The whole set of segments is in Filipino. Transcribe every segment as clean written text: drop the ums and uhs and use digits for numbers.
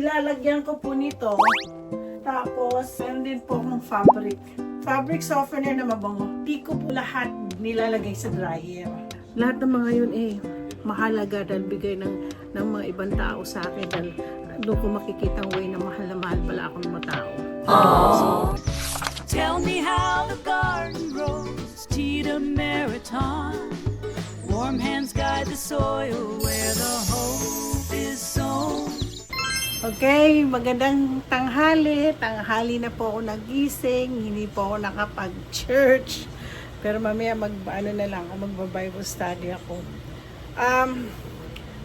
nilalagyan ko po nito. Tapos, meron din po akong fabric. Fabric softener na mabango. Di ko po lahat nilalagay sa dryer. Lahat ng mga yun mahalaga dahil bigay ng mga ibang tao sa akin dahil doon ko makikita ang way na mahal pala ako ng mga tao. Tell me how the garden grows, Tita Meriton. Warm hands guide the soil where the hope is sown. Okay, magandang tanghali. Tanghali na po ako nagising. Hindi po ako nakapag-church. Pero mamaya magba-Bible study ako.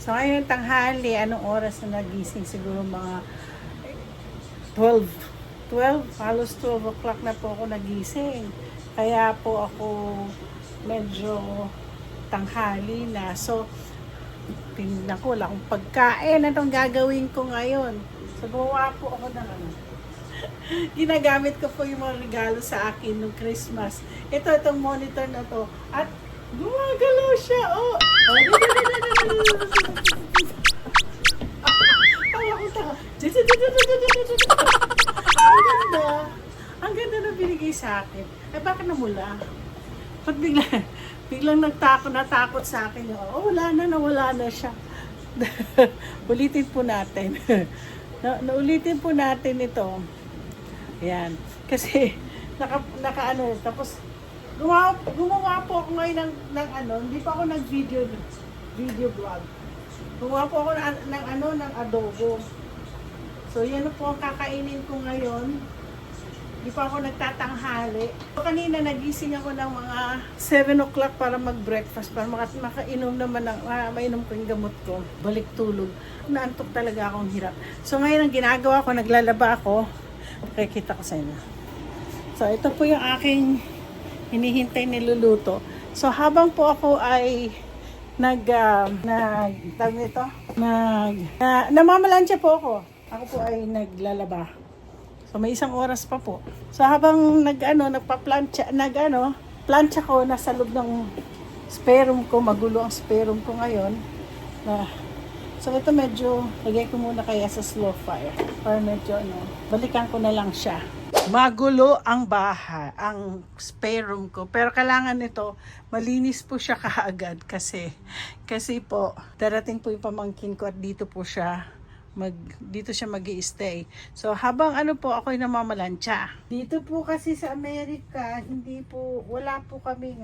So ngayon tanghali, anong oras na nagising? Siguro mga 12, halos 12 o'clock na po ako nagising. Kaya po ako medyo tanghali na. So, tingnan ko, wala akong pagkain. Anong gagawin ko ngayon? So, gumawa po ako ng ginagamit ko po yung mga regalo sa akin nung Christmas. Itong monitor na to. At gumagalaw siya. Oh! Ang ganda na binigay sa akin. Eh, bakit namula? Ba't biglang natakot sa akin. Oh, nawala na siya. Ulitin po natin. Naulitin po natin ito. Ayan. Kasi, tapos, gumawa po ako ngayon ng hindi pa ako nag-video vlog. Gumawa po ako ng adobo. So, yan po ang kakainin ko ngayon. Hindi pa ako nagtatanghali. So, kanina nagising ako ng mga 7 o'clock para mag-breakfast, para makainom naman mainom ko yung gamot ko. Balik tulog. Naantok talaga akong hirap. So, ngayon ang ginagawa ko, naglalaba ako. Pakikita ko sa inyo. So, ito po yung aking hinihintay niluluto. So, habang po ako ay namamalansya po ako. Ako po ay naglalaba. So, may isang oras pa po. So, habang plancha ko nasa loob ng spare room ko, magulo ang spare room ko ngayon. So, ito medyo, lagay ko muna kaya sa slow fire. Para medyo, balikan ko na lang siya. Magulo ang ang spare room ko. Pero kailangan nito, malinis po siya kaagad kasi po, darating po yung pamangkin ko at dito siya magi-stay. So, habang ako'y namamalansya. Dito po kasi sa Amerika, wala po kaming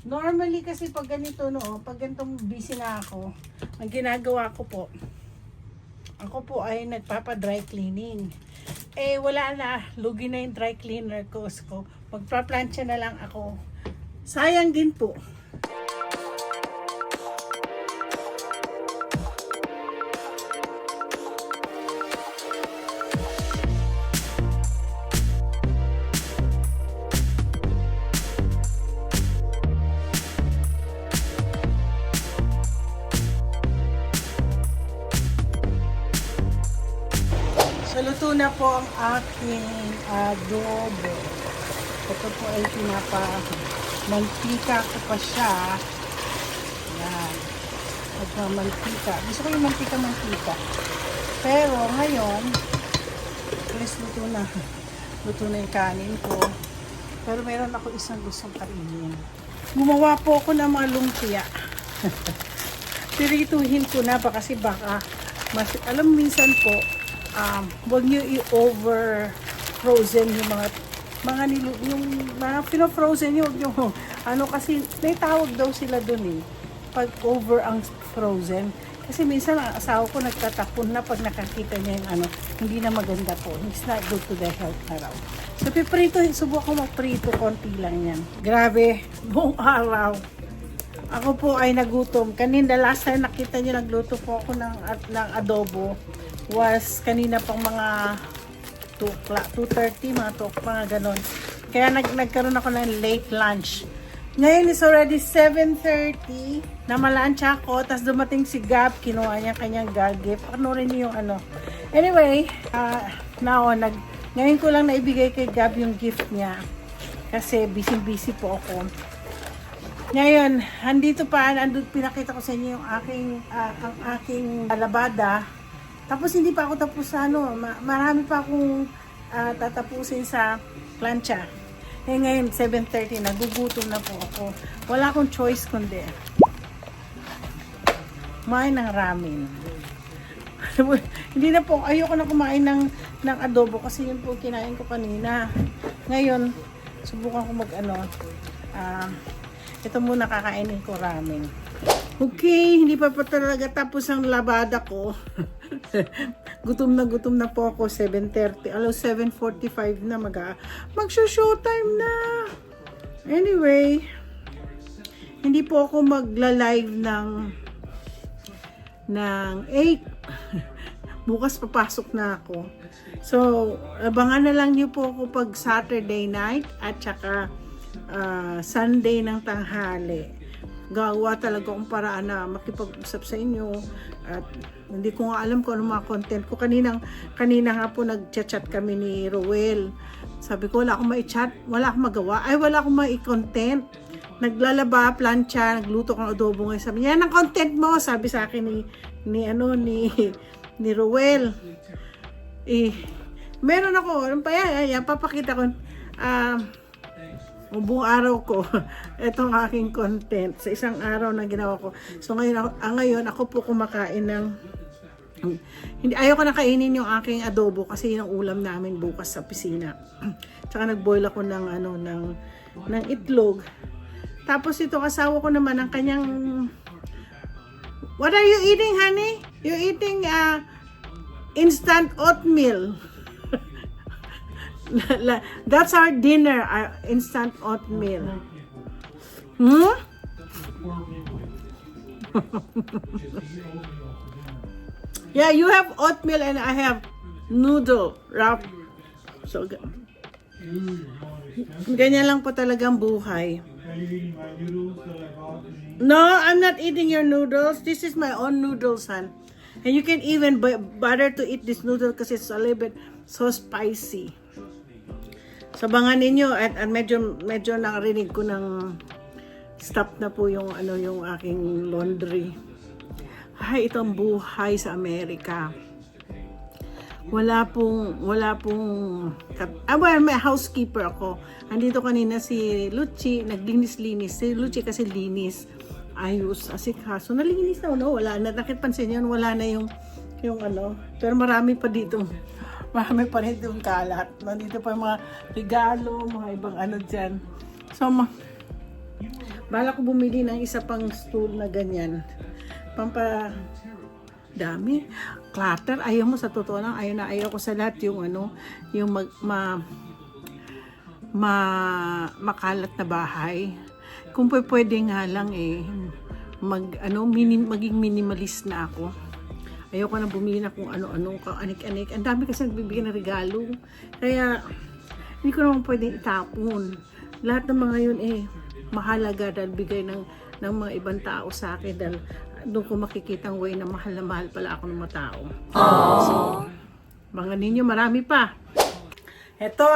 normally kasi pag ganito pag ganitong busy na ako, ang ginagawa ko po, ako po ay nagpapa-dry cleaning. Wala na, lugi na yung dry cleaner ko. Magpa-plancha na lang ako. Sayang din po. So, luto na po ang aking adobo. Ito po ay mantika ko pa siya. Yan. Mantika. Gusto ko yung mantika. Pero ngayon, luto na. Luto na yung kanin ko. Pero meron ako isang gustong kainin. Gumawa po ako ng mga lumpia. Pirituhin ko na kasi baka minsan po, huwag nyo i-over frozen yung mga pino-frozen nyo, kasi may tawag daw sila dun pag over ang frozen. Kasi minsan ang asawa ko nagtatapon na pag nakakita niya yung hindi na maganda po. It's not good to the health na raw. So subukan ko magprito, konti lang yan. Grabe, buong araw. Ako po ay nagutom. Kanina last time nakita niyo nagluto po ako ng adobo was kanina pang mga 2:30, mga 2 mga ganon. Kaya nagkaroon ako ng late lunch. Ngayon is already 7:30. Namalansya ako, tapos dumating si Gab, kinuha niya kanyang gift. Panoorin niyo yung Anyway, ngayon ko lang naibigay kay Gab yung gift niya. Kasi busy po ako. Ngayon, pinakita ko sa inyo yung ang aking labada. Tapos hindi pa ako tapos sa ano, marami pa akong tatapusin sa plancha. Eh ngayon, 7:30, nagugutom na po ako. Wala akong choice kundi kumain ng ramen. Hindi na po, ayoko na kumain ng adobo kasi yun po kinain ko kanina. Ngayon, subukan ko ito muna kakainin ko ramen. Okay, hindi pa talaga tapos ang labada ko. gutom na po ako, 7:30. 7:45 na mag-showtime na. Anyway, hindi po ako magla-live ng 8. Bukas papasok na ako. So, abangan na lang niyo po ako pag Saturday night at saka Sunday ng tanghali. Gawa talaga akong paraan na makipag-usap sa inyo at hindi ko nga alam kung ano mga content ko. Kanina nga po nag-chat kami ni Rowel. Sabi ko wala akong mai-chat, wala akong magawa, wala akong mai-content. Naglalaba, plancha, nagluto kang adobo ngayon. Sabi niya, yan ang content mo, sabi sa akin ni Rowel. Meron ako, ano pa yan, papakita ko. Buong araw ko, itong aking content sa isang araw na ginawa ko. So ngayon ako po kumakain ng ayoko na kainin yung aking adobo kasi yun ang ulam namin bukas sa opisina. Tsaka nagboil ako ng itlog. Tapos ito asawa ko naman ang kanyang what are you eating, honey? You're eating instant oatmeal. That's our dinner, our instant oatmeal. Yeah, you have oatmeal and I have noodle wrap. So, ganyan lang po talagang buhay. No, I'm not eating your noodles. This is my own noodles, son. And you can even bother to eat this noodle because it's a little bit so spicy. Sabangan ninyo at medyo nakarinig ko ng stop na po yung aking laundry. Ay, itong buhay sa Amerika. Wala pong may housekeeper ako. Andito kanina si Luchi, naglinis-linis. Si Luchi kasi linis. Ayos, asikaso. Nalinis na, no? Wala na. Nakitpansin yun, wala na yung pero marami pa dito. Marami pa rin yung kalat. Nandito pa yung mga regalo, mga ibang dyan. So, bala ko bumili ng isa pang stool na ganyan. Dami. Clutter. Ayaw mo sa totoo lang. Ayaw ko sa lahat yung yung makalat na bahay. Kung pwede nga lang maging minimalist na ako. Ayoko na bumili na kung ano-ano, anik-anik. Ang dami kasi nagbibigay ng regalo. Kaya, hindi ko naman pwedeng itapon. Lahat ng mga yun mahalaga dahil bigay ng mga ibang tao sa akin. Dahil doon ko makikita ang way na mahal pala ako ng mga tao. So, mga ninyo, marami pa. Eto,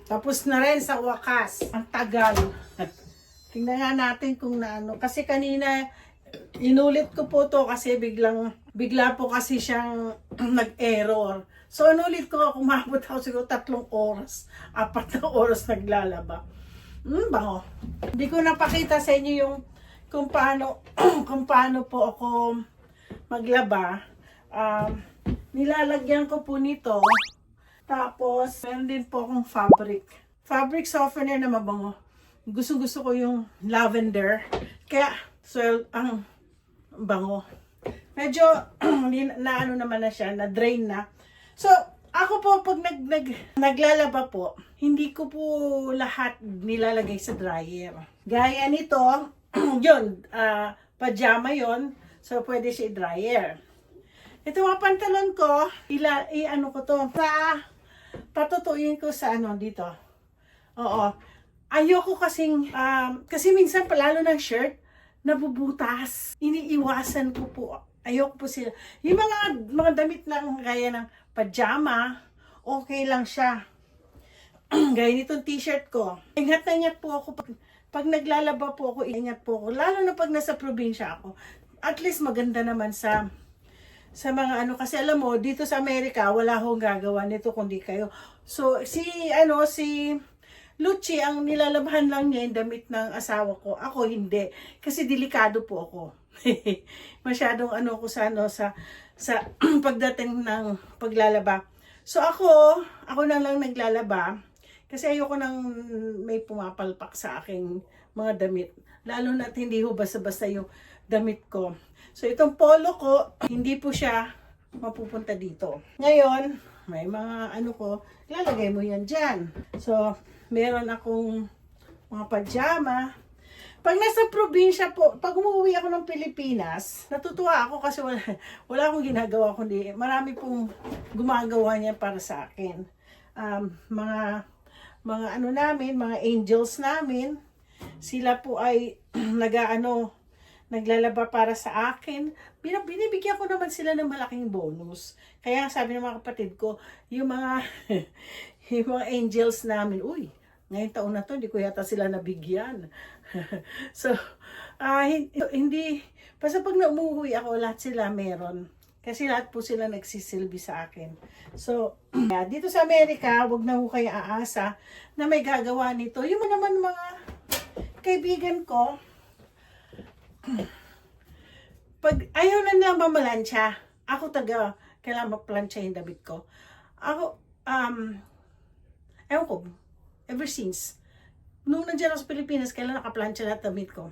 tapos na rin sa wakas. Ang tagal. Tingnan nga natin kung kasi kanina, inulit ko po to kasi bigla po kasi siyang nag-error. So, inulit ko, kumabot ako siguro 3 oras, 4 na oras naglalaba. Bango. Hindi ko napakita sa inyo yung kung paano po ako maglaba. Nilalagyan ko po nito. Tapos, meron din po akong fabric softener na mabango. Gusto ko yung lavender. Kaya, ang bango. Medyo naman na siya, na-drain na. So, ako po pag naglalaba po, hindi ko po lahat nilalagay sa dryer. Gaya nito, yun, pajama yon, so pwede siya i-dryer. Ito mga pantalon ko, ko to, patutuin ko sa dito. Oo. Ayoko kasing, kasi minsan palalo ng shirt, nabubutas. Iniiwasan ko po. Ayoko po sila. Yung mga damit ng gaya ng pajama, okay lang siya. Gaya nitong t-shirt ko. Ingat na ingat po ako. Pag naglalaba po ako, ingat po ako. Lalo na pag nasa probinsya ako. At least maganda naman sa sa mga ano, kasi alam mo, dito sa Amerika, wala akong gagawa nito kundi kayo. So, si Lucci, ang nilalabhan lang niya yung damit ng asawa ko. Ako hindi. Kasi delikado po ako. Masyadong ano ko sa pagdating ng paglalaba. So ako na lang naglalaba. Kasi ayoko nang may pumapalpak sa aking mga damit. Lalo na hindi ho basta-basta yung damit ko. So itong polo ko, hindi po siya mapupunta dito. Ngayon, may mga ano ko, ilalagay mo yan dyan. So, meron akong mga pajama. Pag nasa probinsya po, pag umuwi ako ng Pilipinas, natutuwa ako kasi wala akong ginagawa kundi marami pong gumagawa niya para sa akin. Mga ano namin, mga angels namin, sila po ay naglalaba para sa akin. Binibigyan ko naman sila ng malaking bonus. Kaya sabi ng mga kapatid ko, yung mga angels namin, uy, ngayong taon na to, hindi ko yata sila nabigyan. So, hindi, basta pag naumuwi ako, lahat sila meron. Kasi lahat po sila nagsisilbi sa akin. So, dito sa Amerika, wag na ho kayo aasa na may gagawa nito. Yung naman mga kaibigan ko, pag ayaw na nila mamalansya, ako kailangan maplansya yung damit ko. Ako, ewan ko, ever since, nung nandiyan ako sa Pilipinas, kailangan nakaplansya lahat damit ko.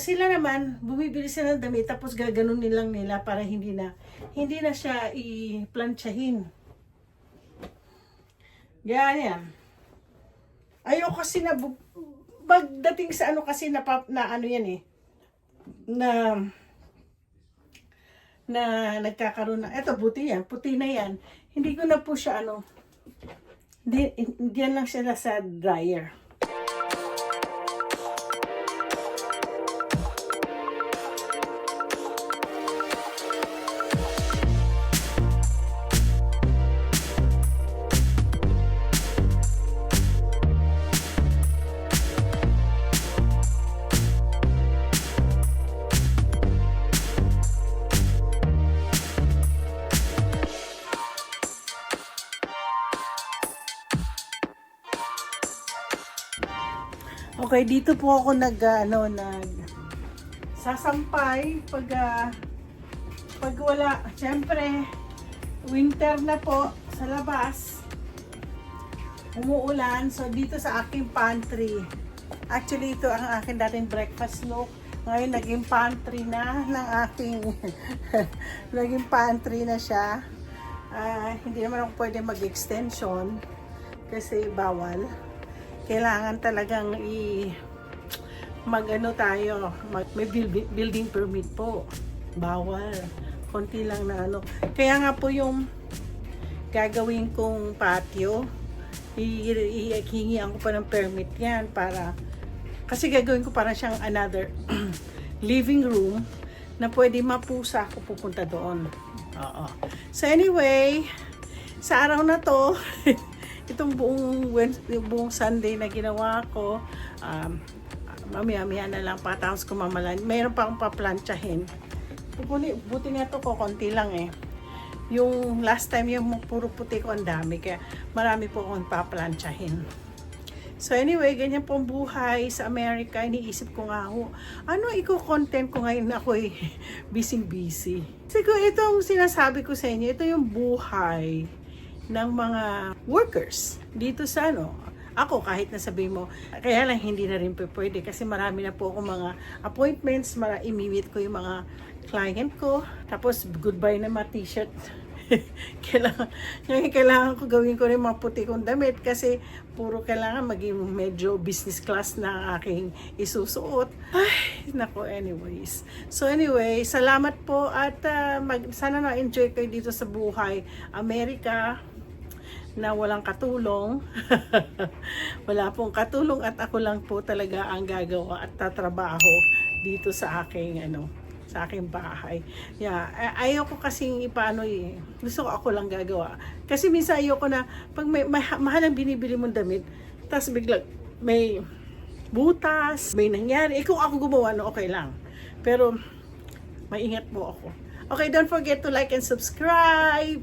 Sila naman, bumibili sila ng damit, tapos gaganunin lang nila para hindi na siya i-plansyahin. Ganyan. Ayoko kasi pagdating sa ano kasi na ano yan eh, na nagkakaroon na, eto buti yan, puti na yan, hindi ko na po siya diyan lang siya sa dryer. Okay, dito po ako sasampay pag wala, syempre winter na po sa labas, umuulan. So dito sa aking pantry, actually ito ang aking dating breakfast nook, ngayon naging pantry na ng aking naging pantry na siya. Hindi naman ako pwede mag-extension kasi bawal. Kailangan talagang may building permit po. Bawal. Konti lang na ano. Kaya nga po yung gagawin kong patio, hihingian ko pa ng permit yan kasi gagawin ko para siyang another living room na pwede mapusa ako pupunta doon. Oo. So anyway, sa araw na to, itong buong Sunday na ginawa ko, mamaya-maya na lang patapos ko mamalan. Mayroon pa akong paplantsahin. Buti nga to ko, konti lang eh. Yung last time yung puro puti ko ang dami, kaya marami po akong paplantsahin. So anyway, ganyan po ang buhay sa Amerika. Iniisip ko nga ano i-content ko ngayon na ako'y busy. Siguro itong sinasabi ko sa inyo, ito yung buhay ng mga workers dito sa ako kahit nasabi mo, kaya lang hindi na rin pwede kasi marami na po akong mga appointments, i-meet ko yung mga client ko, tapos goodbye na mga t-shirt. kailangan ko gawin ko rin mga puti kong damit kasi puro kailangan maging medyo business class na aking isusuot. Ay, nako, anyways. So anyway, salamat po at sana na-enjoy kayo dito sa buhay Amerika na walang katulong. Wala pong katulong at ako lang po talaga ang gagawa at tatrabaho dito sa aking sa aking bahay. Yeah, ayoko kasing ipaano gusto ko ako lang gagawa. Kasi minsan ayoko na pag may mahal ang binibili mong damit, tapos biglang may butas, may nangyari. Kung ako gumawa, okay lang. Pero maingat po ako. Okay, don't forget to like and subscribe.